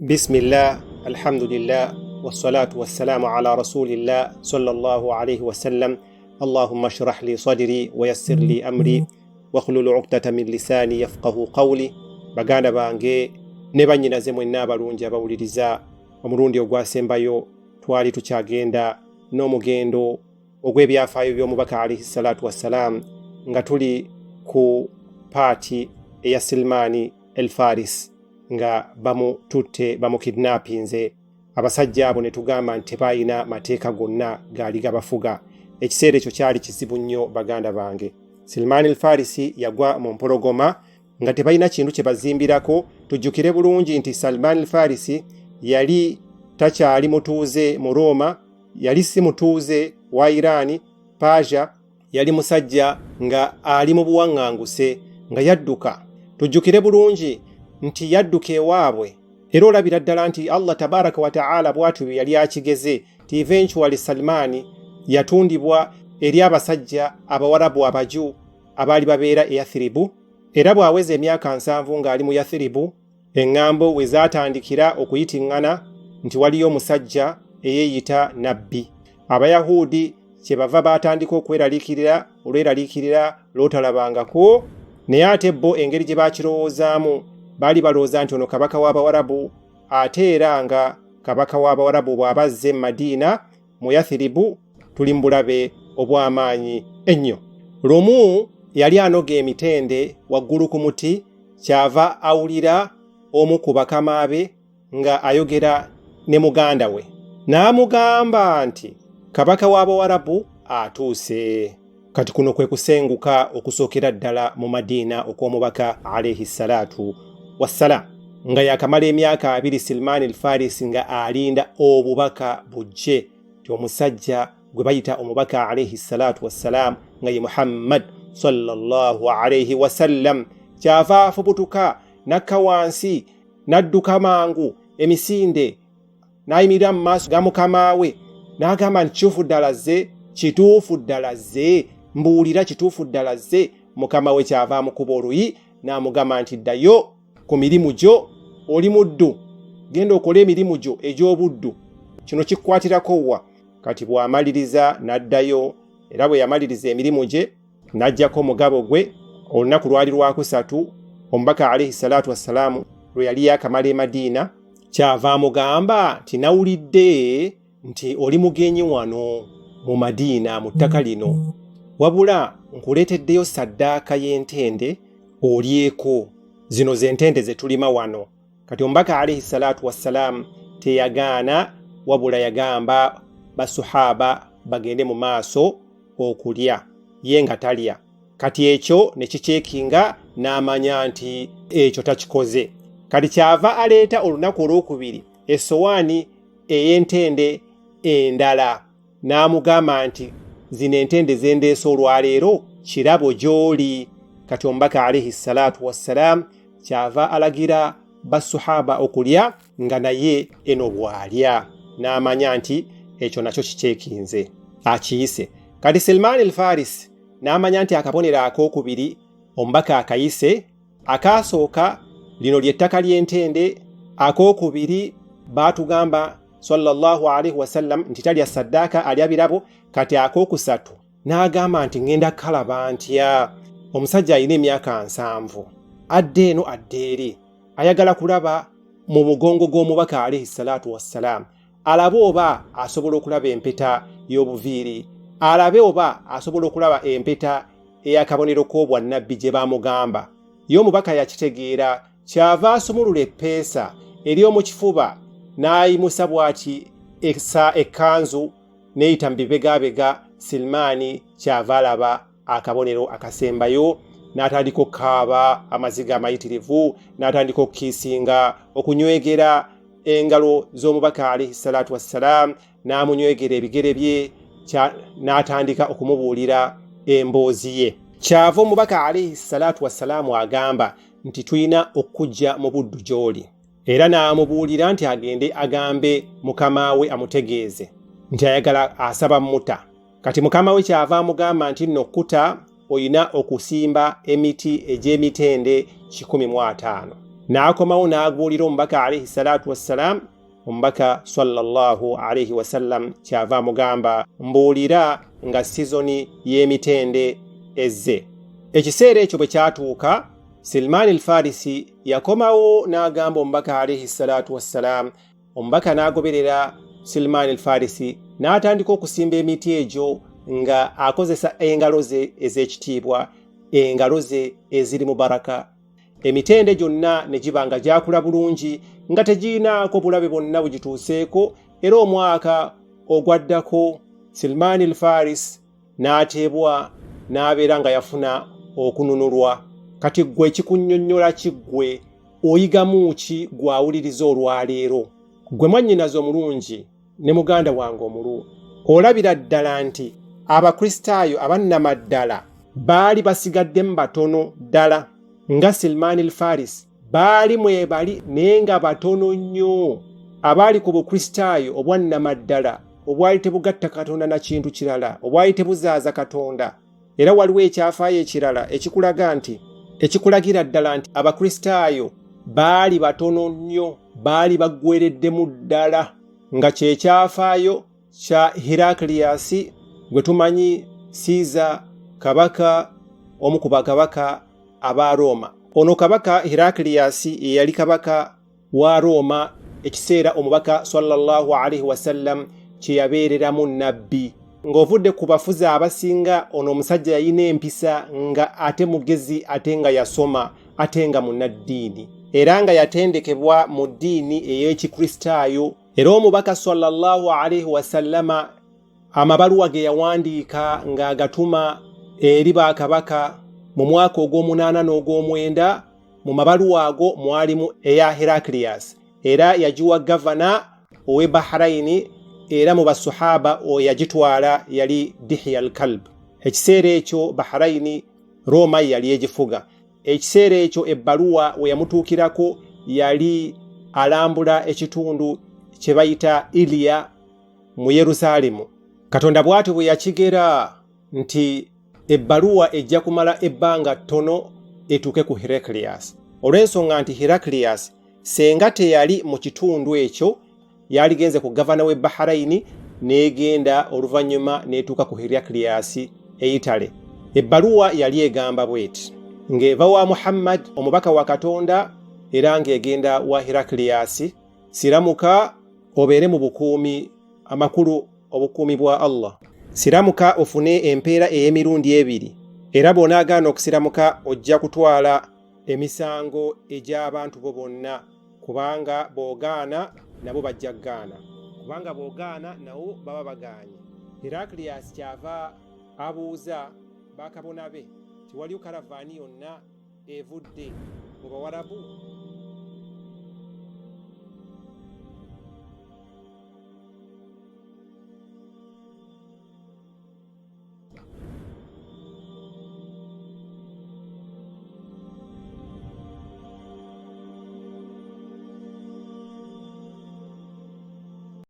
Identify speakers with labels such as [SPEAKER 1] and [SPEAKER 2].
[SPEAKER 1] Bismillah, alhamdulillah, wassalatu wassalamu ala rasulillah sallallahu alayhi wasallam. Allahumma shrah li sadri wa yassir li amri wakhlul uqdata min lisani yafqahu qawli. Baganda bange ne bannyinaze mwenna abalungi abawuliriza, omulundi ogwasembayo twali tukyagenda n'omugendo ogw'ebyafaayo by'omubaka alayhi salatu wassalam nga tuli ku paati eya Salman al-Faris nga bamututte bamukidnappinze. Abasajja abo ne tugamba nti tebalina mateeka gonna gaali gabafuga. Ekiseera ekyo kyali kizibu nnyo baganda bange. Salman al-Farisi yagwa mu mpologoma nga tebalina kintu kye bazimbirako. Tujjukire bulungi nti Salman al-Farisi yali takyali mutuuze mu Roma, yali si mutuuze wa Irani, Persia, yali musajja nga ali mu buwaŋŋanguse nga yadduka. Tujjukire bulungi nti yadduka ewaabwe, era olabira ddala nti Allah tabaraka wa ta'ala bw'atyo yali akigeze ti eventually Salman yatundibwa eri abasajja Abawarabu abaju abaali babeera e Yathribu, era bw'aweza emyaka 7 ng'ali mu Yathribu, eŋŋambo we zaatandikira okuyitiŋŋana nti waliyo omusajja eyeeyita nabbi. Abayahudi kye bava baatandika okweraliikirira olweraliikirira lw'otalabangako, naye ate bo engeri gye baakirowoozaamu baali balowooza nti ono kabaka w'Abawarabu, ate era nga kabaka w'Abawarabu bw'abazze Madiina mu Yathribu tuli mu bulabe obw'amaanyi ennyo. Lumu yali anoga emitende waggulu ku muti, kyava awulira omu ku bakama be nga ayogera ne muganda we, n'amugamba nti kabaka w'Abawarabu atuuse. Kati kuno kwe kusenguka okusookera ddala mu Madiina okw'omubaka alayhi salatu wassalam, nga yakamala emyaka 2 Salman al-Farisi nga alinda obubaka bujje ti omusajja gwe bayita omubaka alayhi salatu wassalam nga ye Muhammad sallallahu alayhi wasallam kyava afubutuka nakka wansi n'adduka mangu emisinde n'ayimirira mu maaso ga mukama we n'agamba nti kituufu ddala zze mbuulira kituufu ddala zze. Mukama we kyava amukuba oluyi n'amugamba nti ddayo ku mirimu gyo, oli muddu, genda okola emirimu gyo egy'obuddu, kino kikukwatirako wa. Kati bw'amaliriza n'addayo, era bwe yamaliriza emirimu gye n'aggyako omugabo gwe. Olunaku lwali lwakusatu omubaka alayhi salatu wassalamu lwe yali yakamala e Madiina, kyava amugamba nti nawulidde nti oli mugenyi wano mu Madiina mu ttaka lino, wabula nkuleeteddeyo saddaaka y'entende olyeko. Zino z'entende ze tulima wano. Kati omubaka alayhi salatu wassalam teyagaana, wabula yagamba basuhaba bagende mu maaso okulya, ye nga talya. Kati ekyo ne kikyekinga n'amanya nti ekyo takikoze. Kati kyava aleeta olunaku olwokubiri essowaani ey'entende endala, n'amugamba nti zino entende zendeese olwaleero kirabo gy'oli. Kati omubaka alayhi salatu wassalam kyava alagira basuhaba okulya nga naye eno bw'alya, n'amanya nti ekyo nakyo kikyekinze akiyise. Kati Salman al-Farisi n'amanya nti akabonero ak'okubiri omubaka akayise. Akaasooka lino ly'ettaka ly'entende, ak'okubiri baatugamba sallallahu alayhi wasallam nti talya saddaaka, alya birabo. Kati ak'okusatu n'agamba nti ngenda kalaba ntya. Omusajja alina emyaka 7, adde eno adde eri, ayagala kulaba mu mugongo gw'omubaka alayhi salatu wassalam, alabe oba asobola okulaba empeta y'obuviiri, alabe oba asobola okulaba empeta ey'akabonero k'obwannabbi gye baamugamba. Ye omubaka yakitegeera, kyava asumulula eppeesa eri omu kifuba n'ayimusa bw'ati ekkanzu n'eyita mu bibegabega. Salman kyava alaba akabonero akasembayo, n'atandika okukaaba amaziga amayitirivu, n'atandika okukiisinga, okunywegera engalo z'omubaka alayhi salatu wassalam, n'amunywegera ebigere bye, n'atandika okumubuulira emboozi ye. Kyava omubaka alayhi salatu wassalamu agamba nti tulina okujja mu buddu gy'oli, era n'amubuulira nti agende agambe mukama we amutegeeze nti ayagala asaba muta. Kati mukama we kyava amugamba nti nno kuta oyina okusimba emiti egy'emitende 15. n'akomawo n'abuulira omubaka alayhi salatu wassalam. Omubaka sallallahu alayhi wasallam kyava amugamba, mbuulira nga sizoni y'emitende ezze. Ekiseera ekyo bwe kyatuuka, Salman al-Farisi yakomawo n'agamba omubaka alayhi salatu wassalam. Omubaka n'agoberera Salman al-Farisi n'atandika okusimba emiti egyo nga akozesa engalo ze ez'ekitiibwa, engalo ze ezirimu baraka. Emitende gyonna ne giba nga gyakula bulungi nga tegirinaako bulabe bwonna bugituuseeko, era omwaka ogwaddako Salman al-Farisi n'ateebwa n'abeera nga yafuna okununulwa. Kati ggwe ekikunnyonnyola kiggwe oyigamu ki gw'awuliriza olwaleero? Ggwe mwannyinaze omulungi ne muganda wange omulu, olabira ddala nti abakristaayo abannamaddala baali basigaddemu batono ddala nga Salman al-Farisi. Baali mwebali naye nga batono nnyo abaali ku bukristaayo obwannamaddala, obwali tebugatta Katonda na kintu kirala, obwali tebuzaaza Katonda. Era waliwo ekyafaayo ekirala ekikulagira ddala nti abakristaayo baali batono nnyo, baali baggwereddemu ddala, nga kye kyafaayo kya Heraclius gwe tumanyi Caesar, kabaka omu ku bakabaka aba Roma. Ono kabaka Heraclius yali kabaka wa Roma ekiseera omubaka sallallahu alayhi wasallam kye yabeereramu nabbi. Ng'ovudde ku bafuzi abasinga, ono omusajja yalina empisa nga ate mugezi, ate nga yasoma, ate nga munnaddiini, era nga yatendekebwa mu ddiini ey'ekikristaayo. Era omubaka sallallahu alayhi wasallama amabaluwa ge yawandiika ng'agatuma eri bakabaka mu mwaka ogw'omunaana n'ogw'omwenda, mu mabaluwa ago mwalimu eya Heraclius, era yagiwa gavana ow'e Bahrain, era mu basahaba yagitwala yali Dihya al-Kalb. Ekiseera ekyo Bahrain Roma yali egifuga. Ekiseera ekyo ebbaluwa we yamutuukirako yali alambula ekitundu kye bayita Iliya mu Yerusaalemu. Katonda bw'atyo bwe yakigera nti ebbaluwa ejja kumala ebbanga ttono etuuke ku Heraclius. Olw'ensonga nti Heraclius senga teyali mu kitundu ekyo, yaligenze ku gavana w'e Bahrain n'egenda oluvannyuma n'etuuka ku Heraclius e Italy. Ebbaluwa yali egamba bweti ng'eva wa Muhammad omubaka wa Katonda era ng'egenda wa Heraclius, siramuka obeere mu bukuumi amakulu obukuumi bwa Allah. Siramuka ofune empeera ey'emirundi ebiri, era bw'onaagaana okusiramuka ojja kutwala emisango egy'abantu bo bonna, kubanga bw'ogaana nabo bajja kugaana, kubanga bw'ogaana nabo baba bagaanye. Heraclius kyava abuuza bakabona be, tiwaliyo kalavaani yonna evudde mu Bawarabu?